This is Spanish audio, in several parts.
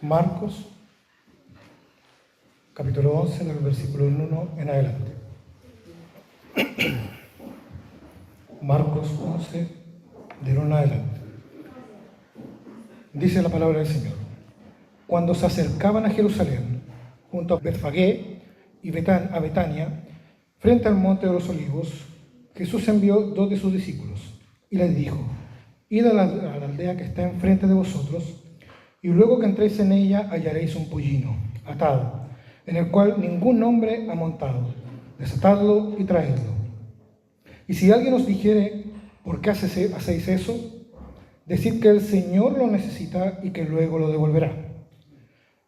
Marcos, capítulo 11, del versículo 1 en adelante. Marcos 11, del 1 en adelante. Dice la palabra del Señor. Cuando se acercaban a Jerusalén, junto a Betfagé y a Betania, frente al monte de los olivos, Jesús envió 2 de sus discípulos y les dijo: Id a la aldea que está enfrente de vosotros, y luego que entréis en ella hallaréis un pollino atado, en el cual ningún hombre ha montado. Desatadlo y traedlo. Y si alguien os dijere: ¿por qué hacéis eso?, decid que el Señor lo necesita y que luego lo devolverá.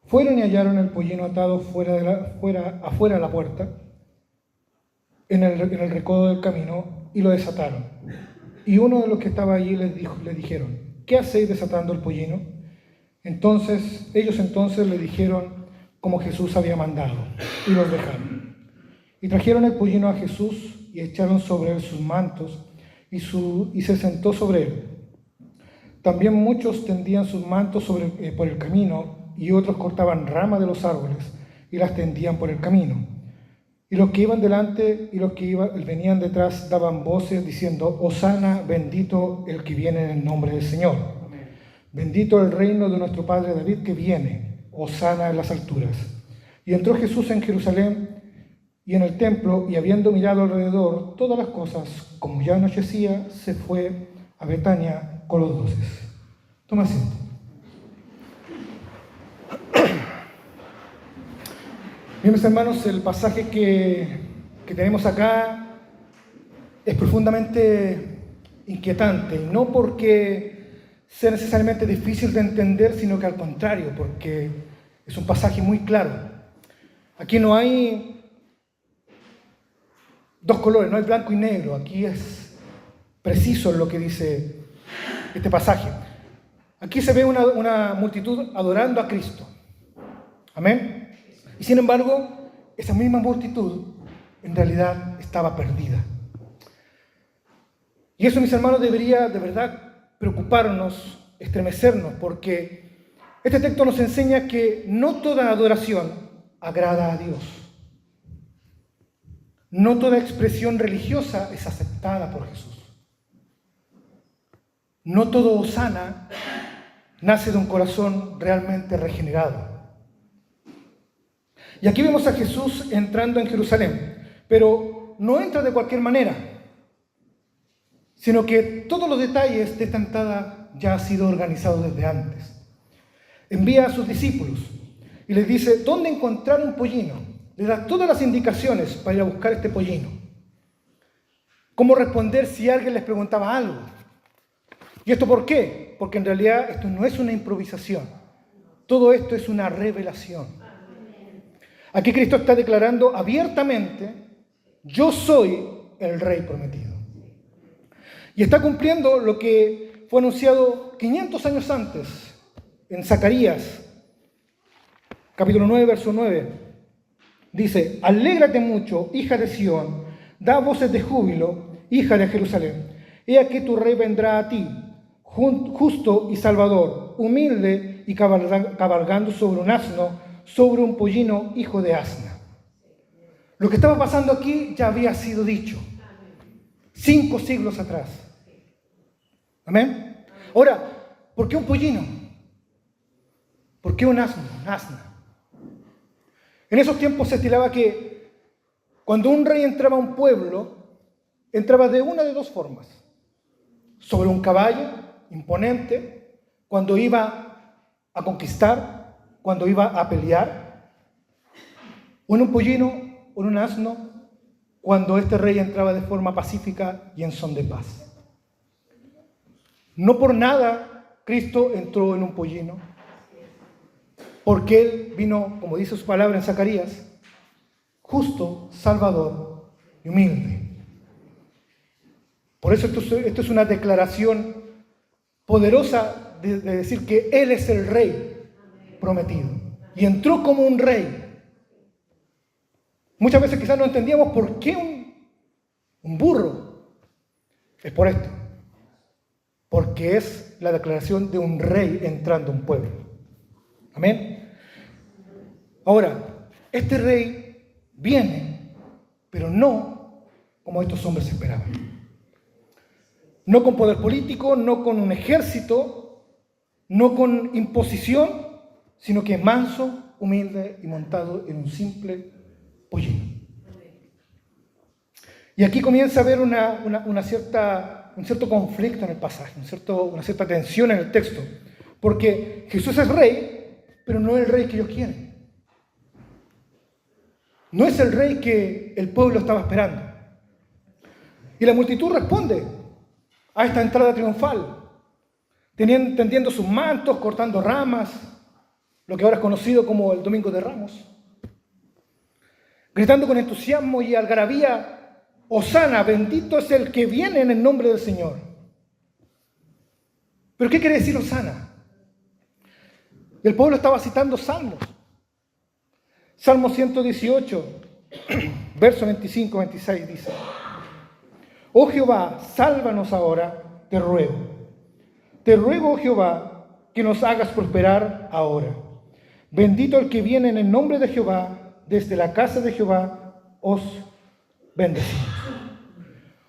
Fueron y hallaron el pollino atado afuera de la puerta, en el recodo del camino, y lo desataron. Y uno de los que estaba allí le dijeron: ¿qué hacéis desatando el pollino? Ellos le dijeron como Jesús había mandado, y los dejaron. Y trajeron el pollino a Jesús y echaron sobre él sus mantos, y se sentó sobre él. También muchos tendían sus mantos por el camino, y otros cortaban ramas de los árboles y las tendían por el camino. Y los que iban delante y los que venían detrás daban voces diciendo: Hosana, bendito el que viene en el nombre del Señor. Bendito el reino de nuestro padre David que viene. Hosana en las alturas. Y entró Jesús en Jerusalén y en el templo, y habiendo mirado alrededor todas las cosas, como ya anochecía, se fue a Betania con los 12. Toma asiento. Bien, mis hermanos, el pasaje que tenemos acá es profundamente inquietante, y no porque sea necesariamente difícil de entender, sino que al contrario, porque es un pasaje muy claro. Aquí no hay dos colores, no hay blanco y negro, aquí es preciso lo que dice este pasaje. Aquí se ve una multitud adorando a Cristo. Amén. Y sin embargo, esa misma multitud en realidad estaba perdida. Y eso, mis hermanos, debería de verdad preocuparnos, estremecernos, porque este texto nos enseña que no toda adoración agrada a Dios. No toda expresión religiosa es aceptada por Jesús. No todo hosana nace de un corazón realmente regenerado. Y aquí vemos a Jesús entrando en Jerusalén, pero no entra de cualquier manera, sino que todos los detalles de esta entrada ya han sido organizados desde antes. Envía a sus discípulos y les dice dónde encontrar un pollino. Les da todas las indicaciones para ir a buscar este pollino. Cómo responder si alguien les preguntaba algo. ¿Y esto por qué? Porque en realidad esto no es una improvisación. Todo esto es una revelación. Aquí Cristo está declarando abiertamente: yo soy el Rey prometido. Y está cumpliendo lo que fue anunciado 500 años antes en Zacarías, capítulo 9, verso 9. Dice: alégrate mucho, hija de Sión, da voces de júbilo, hija de Jerusalén. He aquí tu rey vendrá a ti, justo y salvador, humilde y cabalgando sobre un asno, sobre un pollino, hijo de asna. Lo que estaba pasando aquí ya había sido dicho 5 siglos atrás. Amén. Ahora, ¿por qué un pollino? ¿Por qué un asno? Un asna. En esos tiempos se estilaba que cuando un rey entraba a un pueblo, entraba de una de dos formas: sobre un caballo imponente, cuando iba a conquistar, cuando iba a pelear, o en un pollino o en un asno, cuando este rey entraba de forma pacífica y en son de paz. No por nada Cristo entró en un pollino, porque Él vino, como dice su palabra en Zacarías, justo, salvador y humilde. Por eso esto es una declaración poderosa de decir que Él es el Rey prometido. Y entró como un rey. Muchas veces quizás no entendíamos por qué un burro. Es por esto. Porque es la declaración de un rey entrando a un pueblo. Amén. Ahora, este rey viene, pero no como estos hombres esperaban. No con poder político, no con un ejército, no con imposición, sino que manso, humilde y montado en un simple pollino. Y aquí comienza a haber un cierto conflicto en el pasaje, una cierta tensión en el texto, porque Jesús es rey, pero no es el rey que ellos quieren. No es el rey que el pueblo estaba esperando. Y la multitud responde a esta entrada triunfal, tendiendo sus mantos, cortando ramas, lo que ahora es conocido como el Domingo de Ramos, gritando con entusiasmo y algarabía: Hosana, bendito es el que viene en el nombre del Señor. ¿Pero qué quiere decir Hosana? El pueblo estaba citando salmos. Salmo 118, verso 25-26 dice: Oh Jehová, sálvanos ahora, te ruego. Te ruego, oh Jehová, que nos hagas prosperar ahora. Bendito el que viene en el nombre de Jehová, desde la casa de Jehová os bendecimos.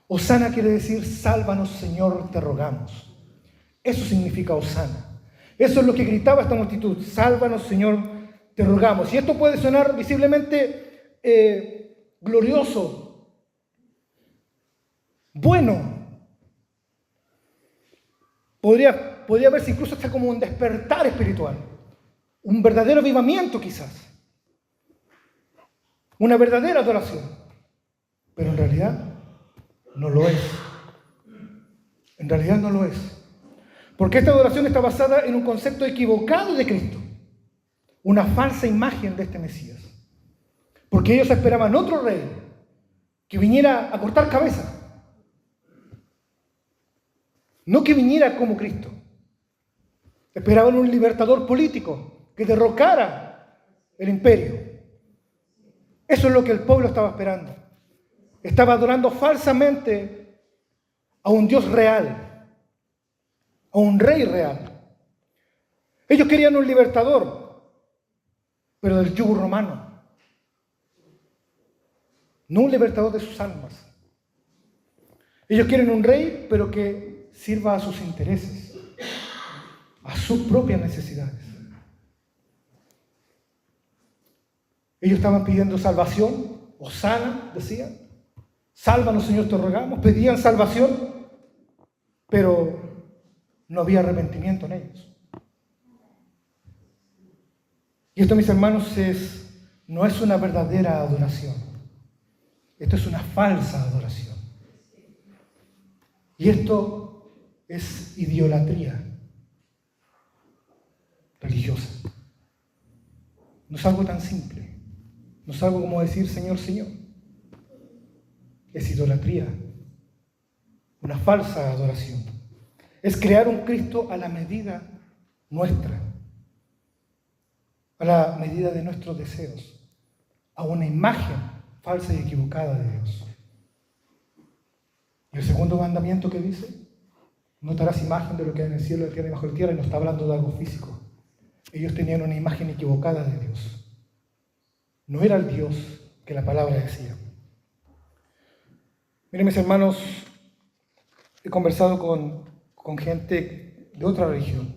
Hosana quiere decir: sálvanos, Señor, te rogamos. Eso significa Hosana. Eso es lo que gritaba esta multitud: sálvanos, Señor, te rogamos. Y esto puede sonar visiblemente glorioso, bueno. Podría verse incluso hasta como un despertar espiritual, un verdadero avivamiento quizás, una verdadera adoración. Pero en realidad no lo es. En realidad no lo es. Porque esta adoración está basada en un concepto equivocado de Cristo, una falsa imagen de este Mesías. Porque ellos esperaban otro rey que viniera a cortar cabezas, no que viniera como Cristo. Esperaban un libertador político que derrocara el imperio. Eso es lo que el pueblo estaba esperando. Estaba adorando falsamente a un Dios real, a un rey real. Ellos querían un libertador, pero del yugo romano. No un libertador de sus almas. Ellos quieren un rey, pero que sirva a sus intereses, a sus propias necesidades. Ellos estaban pidiendo salvación, Hosana, decían. Sálvanos, Señor, te rogamos. Pedían salvación, pero no había arrepentimiento en ellos. Y esto, mis hermanos, no es una verdadera adoración. Esto es una falsa adoración. Y esto es idolatría religiosa. No es algo tan simple. No es algo como decir Señor, Señor. Es idolatría, una falsa adoración. Es crear un Cristo a la medida nuestra, a la medida de nuestros deseos, a una imagen falsa y equivocada de Dios. Y el segundo mandamiento que dice: no te harás imagen de lo que hay en el cielo, en la tierra y bajo la tierra, y no está hablando de algo físico. Ellos tenían una imagen equivocada de Dios. No era el Dios que la palabra decía. Miren, mis hermanos, he conversado con gente de otra religión,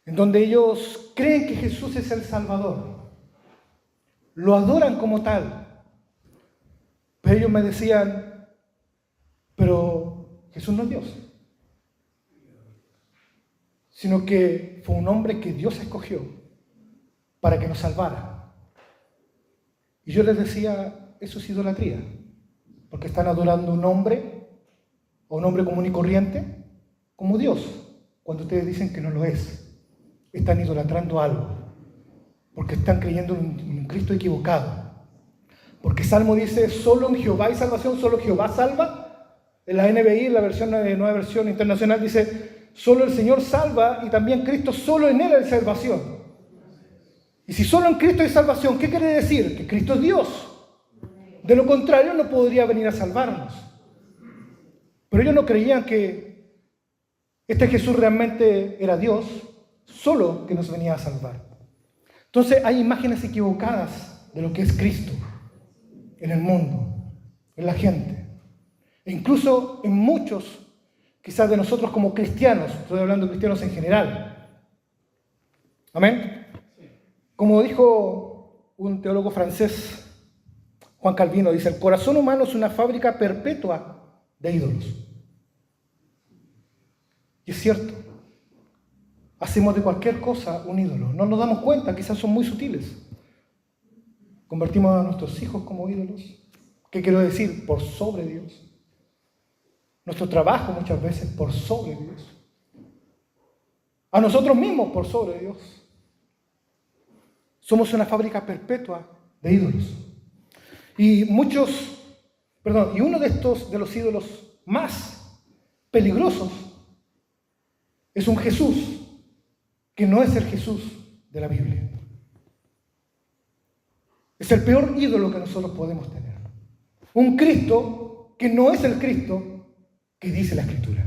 en donde ellos creen que Jesús es el Salvador. Lo adoran como tal. Pero ellos me decían: pero Jesús no es Dios, sino que fue un hombre que Dios escogió para que nos salvara. Y yo les decía: eso es idolatría, porque están adorando a un hombre común y corriente como Dios, cuando ustedes dicen que no lo es. Están idolatrando algo, porque están creyendo en un Cristo equivocado. Porque Salmo dice: solo en Jehová hay salvación, solo Jehová salva. En la NBI, en la nueva versión internacional, dice: solo el Señor salva, y también Cristo, solo en Él hay salvación. Y si solo en Cristo hay salvación, ¿qué quiere decir? Que Cristo es Dios. De lo contrario, no podría venir a salvarnos. Pero ellos no creían que este Jesús realmente era Dios, solo que nos venía a salvar. Entonces hay imágenes equivocadas de lo que es Cristo en el mundo, en la gente. E incluso en muchos, quizás de nosotros como cristianos, estoy hablando de cristianos en general. ¿Amén? Como dijo un teólogo francés, Juan Calvino, dice, el corazón humano es una fábrica perpetua de ídolos. Y es cierto. Hacemos de cualquier cosa un ídolo. No nos damos cuenta, quizás son muy sutiles. Convertimos a nuestros hijos como ídolos. ¿Qué quiero decir? Por sobre Dios. Nuestro trabajo muchas veces por sobre Dios. A nosotros mismos por sobre Dios. Somos una fábrica perpetua de ídolos. Y uno de los ídolos más peligrosos es un Jesús que no es el Jesús de la Biblia. Es el peor ídolo que nosotros podemos tener. Un Cristo que no es el Cristo que dice la Escritura.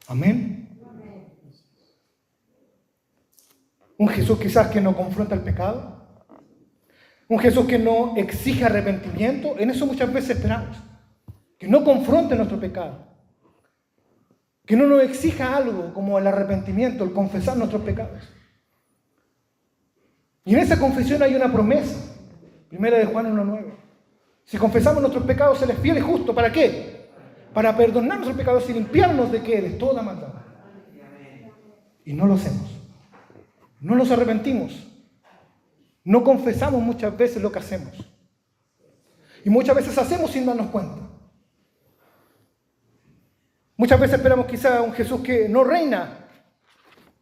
Amén. Un Jesús quizás que no confronta el pecado. Un Jesús que no exige arrepentimiento. En eso muchas veces esperamos. Que no confronte nuestro pecado. Que no nos exija algo como el arrepentimiento, el confesar nuestros pecados. Y en esa confesión hay una promesa. Primera de Juan 1:9. Si confesamos nuestros pecados, Él es fiel y justo. ¿Para qué? Para perdonar nuestros pecados y limpiarnos de qué? De toda maldad. Y no lo hacemos. No nos arrepentimos. No confesamos muchas veces lo que hacemos. Y muchas veces hacemos sin darnos cuenta. Muchas veces esperamos quizá a un Jesús que no reina,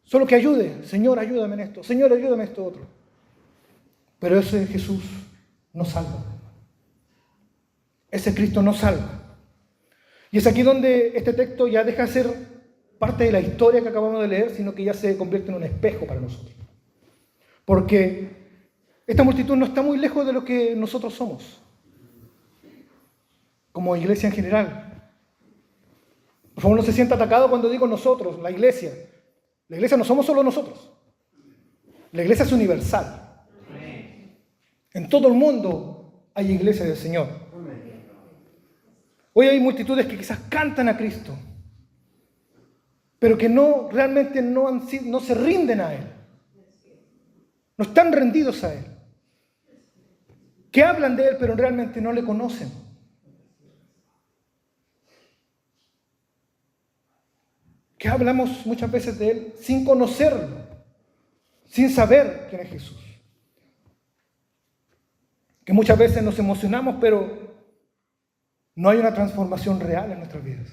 solo que ayude. Señor, ayúdame en esto. Señor, ayúdame en esto otro. Pero ese Jesús no salva. Ese Cristo no salva. Y es aquí donde este texto ya deja de ser parte de la historia que acabamos de leer, sino que ya se convierte en un espejo para nosotros. Porque esta multitud no está muy lejos de lo que nosotros somos, como iglesia en general. Por favor, no se sienta atacado cuando digo nosotros, la iglesia. La iglesia no somos solo nosotros. La iglesia es universal. En todo el mundo hay iglesia del Señor. Hoy hay multitudes que quizás cantan a Cristo, pero que realmente no se rinden a Él. No están rendidos a Él. Que hablan de Él, pero realmente no le conocen. Que hablamos muchas veces de Él sin conocerlo, sin saber quién es Jesús. Que muchas veces nos emocionamos, pero no hay una transformación real en nuestras vidas.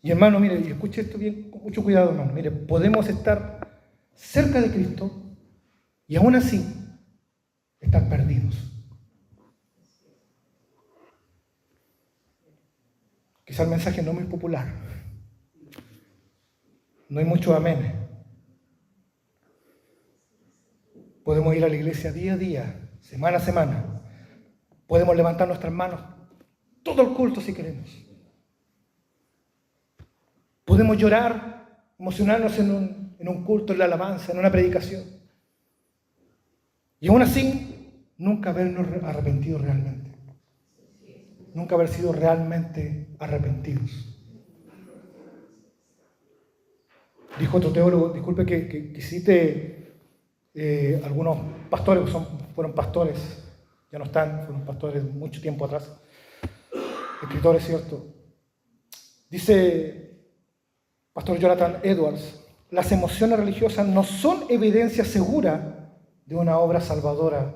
Y hermano, mire, y escuche esto bien, con mucho cuidado, hermano. Mire, podemos estar cerca de Cristo y aún así estar perdidos. Quizá el mensaje no es muy popular. No hay mucho amén. Podemos ir a la iglesia día a día, semana a semana. Podemos levantar nuestras manos todo el culto si queremos. Podemos llorar, emocionarnos en un culto, en la alabanza, en una predicación. Y aún así, nunca habernos arrepentido realmente. Nunca haber sido realmente arrepentidos. Dijo otro teólogo, disculpe que cite algunos pastores, fueron pastores, ya no están, fueron pastores mucho tiempo atrás, escritores, ¿cierto? Dice Pastor Jonathan Edwards, las emociones religiosas no son evidencia segura de una obra salvadora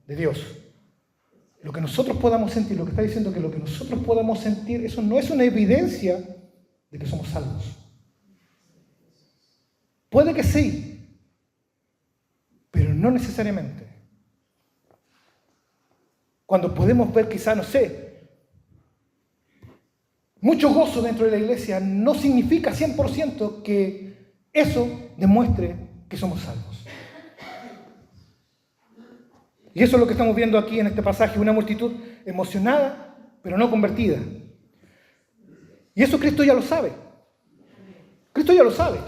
de Dios. Lo que nosotros podamos sentir, lo que está diciendo que lo que nosotros podamos sentir, eso no es una evidencia de que somos salvos. Puede que sí, pero no necesariamente. Cuando podemos ver quizá, no sé, mucho gozo dentro de la iglesia, no significa 100% que eso demuestre que somos salvos. Y eso es lo que estamos viendo aquí en este pasaje, una multitud emocionada, pero no convertida. Y eso Cristo ya lo sabe. Cristo ya lo sabe.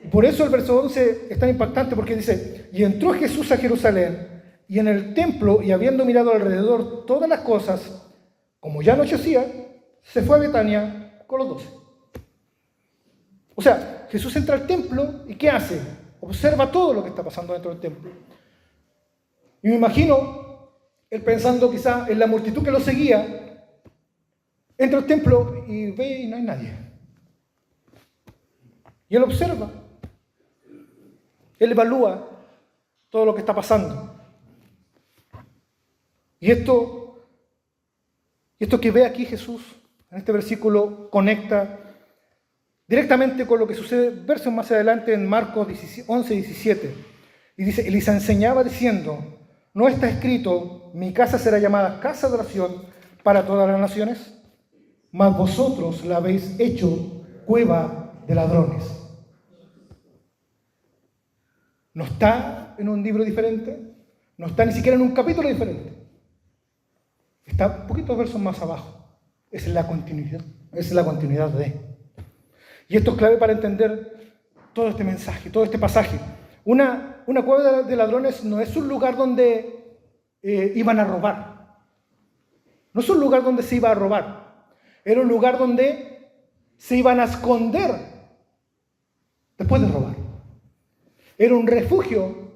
Y por eso el verso 11 es tan impactante, porque dice, y entró Jesús a Jerusalén, y en el templo, y habiendo mirado alrededor todas las cosas, como ya anochecía, se fue a Betania con los 12. O sea, Jesús entra al templo, ¿y qué hace? Observa todo lo que está pasando dentro del templo. Y me imagino, él pensando quizá en la multitud que lo seguía, entra al templo y ve y no hay nadie. Y él observa. Él evalúa todo lo que está pasando. Y esto que ve aquí Jesús, en este versículo, conecta directamente con lo que sucede versos más adelante en Marcos 11, 17. Y dice, y les enseñaba diciendo, ¿no está escrito, mi casa será llamada casa de oración para todas las naciones? Mas vosotros la habéis hecho cueva de ladrones. No está en un libro diferente, no está ni siquiera en un capítulo diferente. Está poquitos versos más abajo. Esa es la continuidad de. Y esto es clave para entender todo este mensaje, todo este pasaje. Una cueva de ladrones no es un lugar donde iban a robar. No es un lugar donde se iba a robar. Era un lugar donde se iban a esconder después de robar. Era un refugio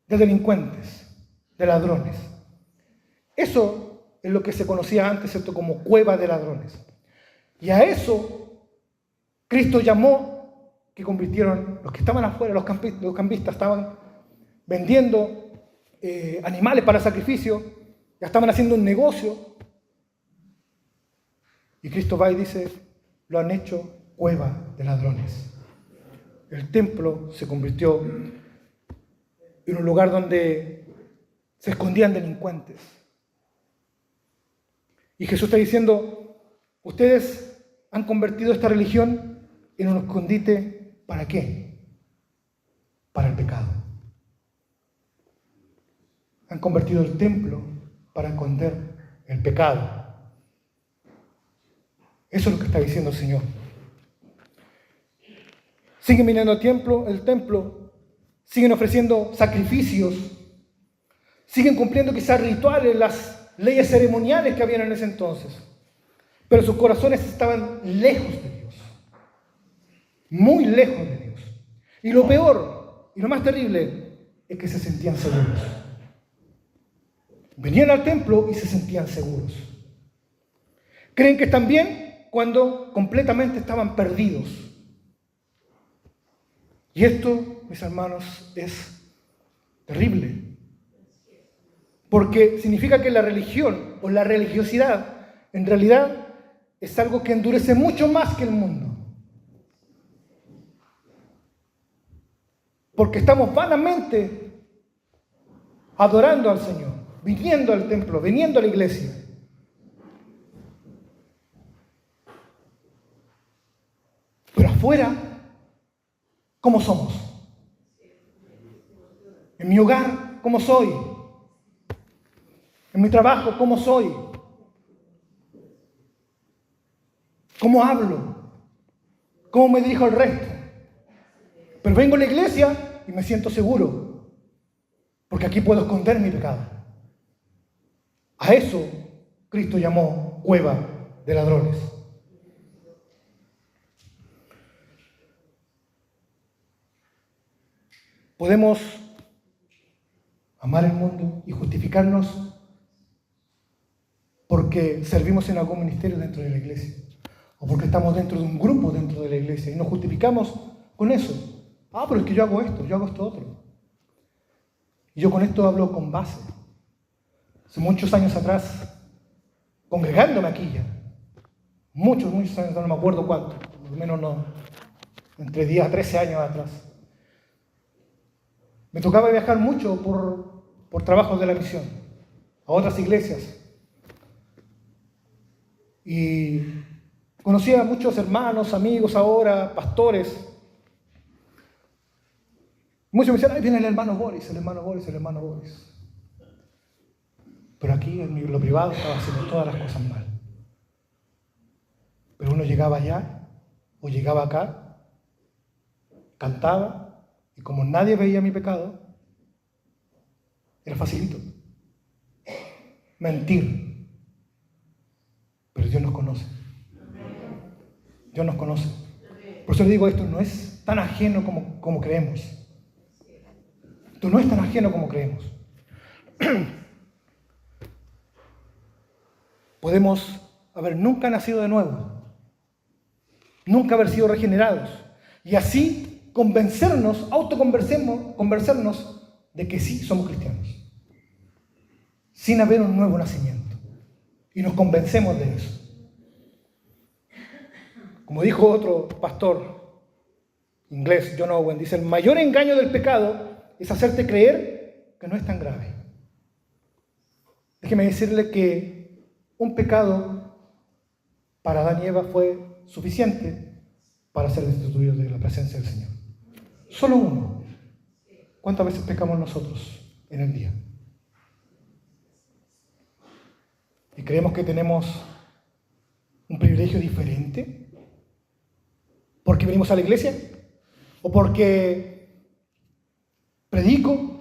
de delincuentes, de ladrones. Eso es lo que se conocía antes, ¿cierto?, como cueva de ladrones. Y a eso Cristo llamó que convirtieron los que estaban afuera, los campistas estaban vendiendo animales para sacrificio, ya estaban haciendo un negocio. Y Cristo va y dice, lo han hecho cueva de ladrones. El templo se convirtió en un lugar donde se escondían delincuentes. Y Jesús está diciendo, ustedes han convertido esta religión en un escondite, ¿para qué? Para el pecado. Han convertido el templo para esconder el pecado. Eso es lo que está diciendo el Señor. Siguen viniendo al templo, siguen ofreciendo sacrificios, siguen cumpliendo quizás rituales, las leyes ceremoniales que habían en ese entonces. Pero sus corazones estaban lejos de Dios, muy lejos de Dios. Y lo peor, y lo más terrible, es que se sentían seguros. Venían al templo y se sentían seguros. Creen que están bien cuando completamente estaban perdidos. Y esto, mis hermanos, es terrible. Porque significa que la religión o la religiosidad en realidad es algo que endurece mucho más que el mundo. Porque estamos vanamente adorando al Señor, viniendo al templo, viniendo a la iglesia. Pero afuera, ¿cómo somos? En mi hogar, ¿cómo soy? En mi trabajo, ¿cómo soy? ¿Cómo hablo? ¿Cómo me dirijo al resto? Pero vengo a la iglesia y me siento seguro, porque aquí puedo esconder mi pecado. A eso Cristo llamó cueva de ladrones. Podemos amar el mundo y justificarnos porque servimos en algún ministerio dentro de la iglesia o porque estamos dentro de un grupo dentro de la iglesia y nos justificamos con eso. Pero es que yo hago esto otro. Y yo con esto hablo con base. Hace muchos años atrás, congregándome aquí ya, muchos años, no me acuerdo cuánto, por lo menos no, entre 10 a 13 años atrás. Me tocaba viajar mucho por trabajos de la misión, a otras iglesias. Y conocía a muchos hermanos, amigos ahora, pastores. Muchos me decían, ahí viene el hermano Boris. Pero aquí, en lo privado, estaba haciendo todas las cosas mal. Pero uno llegaba allá, o llegaba acá, cantaba, y como nadie veía mi pecado, era facilito. Mentir. Pero Dios nos conoce. Dios nos conoce. Por eso le digo, esto no es tan ajeno como creemos. Esto no es tan ajeno como creemos. Podemos haber nunca nacido de nuevo, nunca haber sido regenerados, y así autoconvencernos de que sí somos cristianos, sin haber un nuevo nacimiento. Y nos convencemos de eso. Como dijo otro pastor inglés, John Owen, dice: el mayor engaño del pecado es hacerte creer que no es tan grave. Déjeme decirle que un pecado para Adán y Eva fue suficiente para ser destituidos de la presencia del Señor. Solo uno. ¿Cuántas veces pecamos nosotros en el día? ¿Y creemos que tenemos un privilegio diferente? ¿Porque venimos a la iglesia? ¿O porque predico?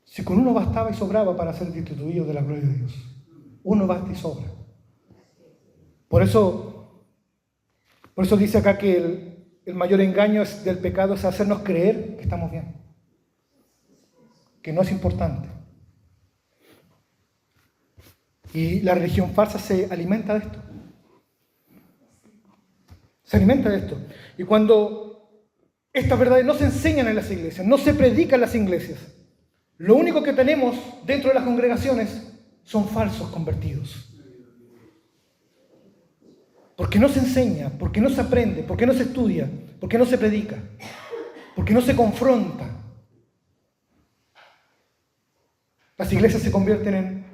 Si con uno bastaba y sobraba para ser destituido de la gloria de Dios. Uno basta y sobra. Por eso dice acá que el mayor engaño del pecado es hacernos creer que estamos bien, que no es importante. Y la religión falsa se alimenta de esto. Se alimenta de esto. Y cuando estas verdades no se enseñan en las iglesias, no se predican en las iglesias, lo único que tenemos dentro de las congregaciones son falsos convertidos. Porque no se enseña, porque no se aprende, porque no se estudia, porque no se predica, porque no se confronta. Las iglesias se convierten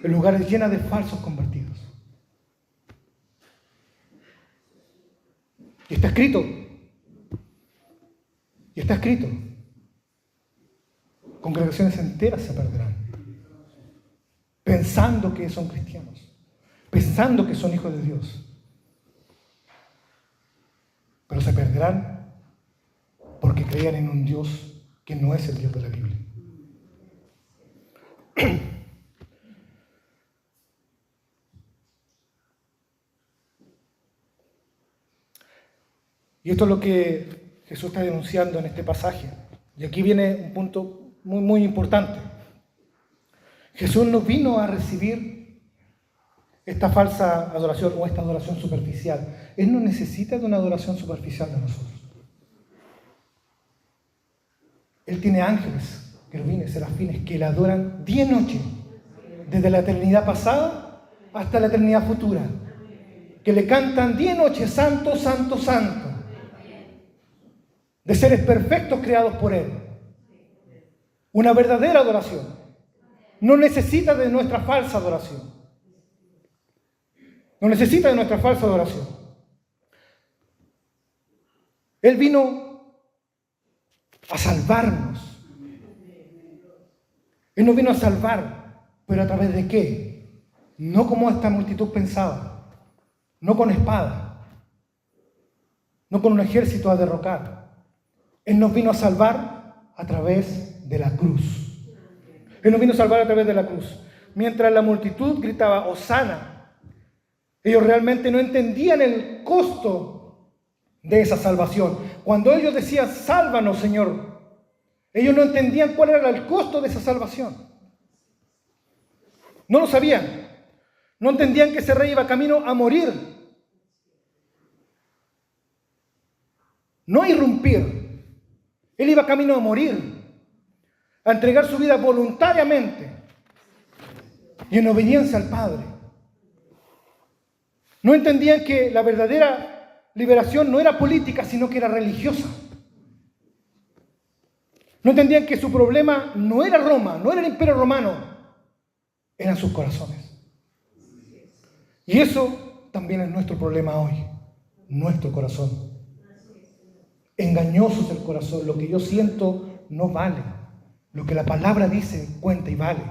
en lugares llenos de falsos convertidos. Y está escrito. Y está escrito. Congregaciones enteras se perderán, pensando que son cristianos, pensando que son hijos de Dios. Pero se perderán porque creían en un Dios que no es el Dios de la Biblia. Y esto es lo que Jesús está denunciando en este pasaje. Y aquí viene un punto muy, muy importante. Jesús no vino a recibir esta falsa adoración o esta adoración superficial. Él no necesita de una adoración superficial de nosotros. Él tiene ángeles, querubines, serafines, que le adoran día y noche, desde la eternidad pasada hasta la eternidad futura, que le cantan día y noche: santo, santo, santo, de seres perfectos creados por Él. Una verdadera adoración. No necesita de nuestra falsa adoración. No necesita de nuestra falsa adoración. Él vino a salvarnos. Él nos vino a salvar, pero ¿a través de qué? No como esta multitud pensaba, no con espada, no con un ejército a derrocar. Él nos vino a salvar a través de la cruz. Él nos vino a salvar a través de la cruz. Mientras la multitud gritaba Hosana, ellos realmente no entendían el costo de esa salvación. Cuando ellos decían sálvanos, Señor, ellos no entendían cuál era el costo de esa salvación. No lo sabían. No entendían que ese rey iba camino a morir, no a irrumpir. Él iba camino a morir, a entregar su vida voluntariamente y en obediencia al Padre. No entendían que la verdadera liberación no era política, sino que era religiosa. No entendían que su problema no era Roma, no era el Imperio Romano, eran sus corazones. Y eso también es nuestro problema hoy, nuestro corazón. Engañoso es el corazón, lo que yo siento no vale. Lo que la palabra dice cuenta y vale.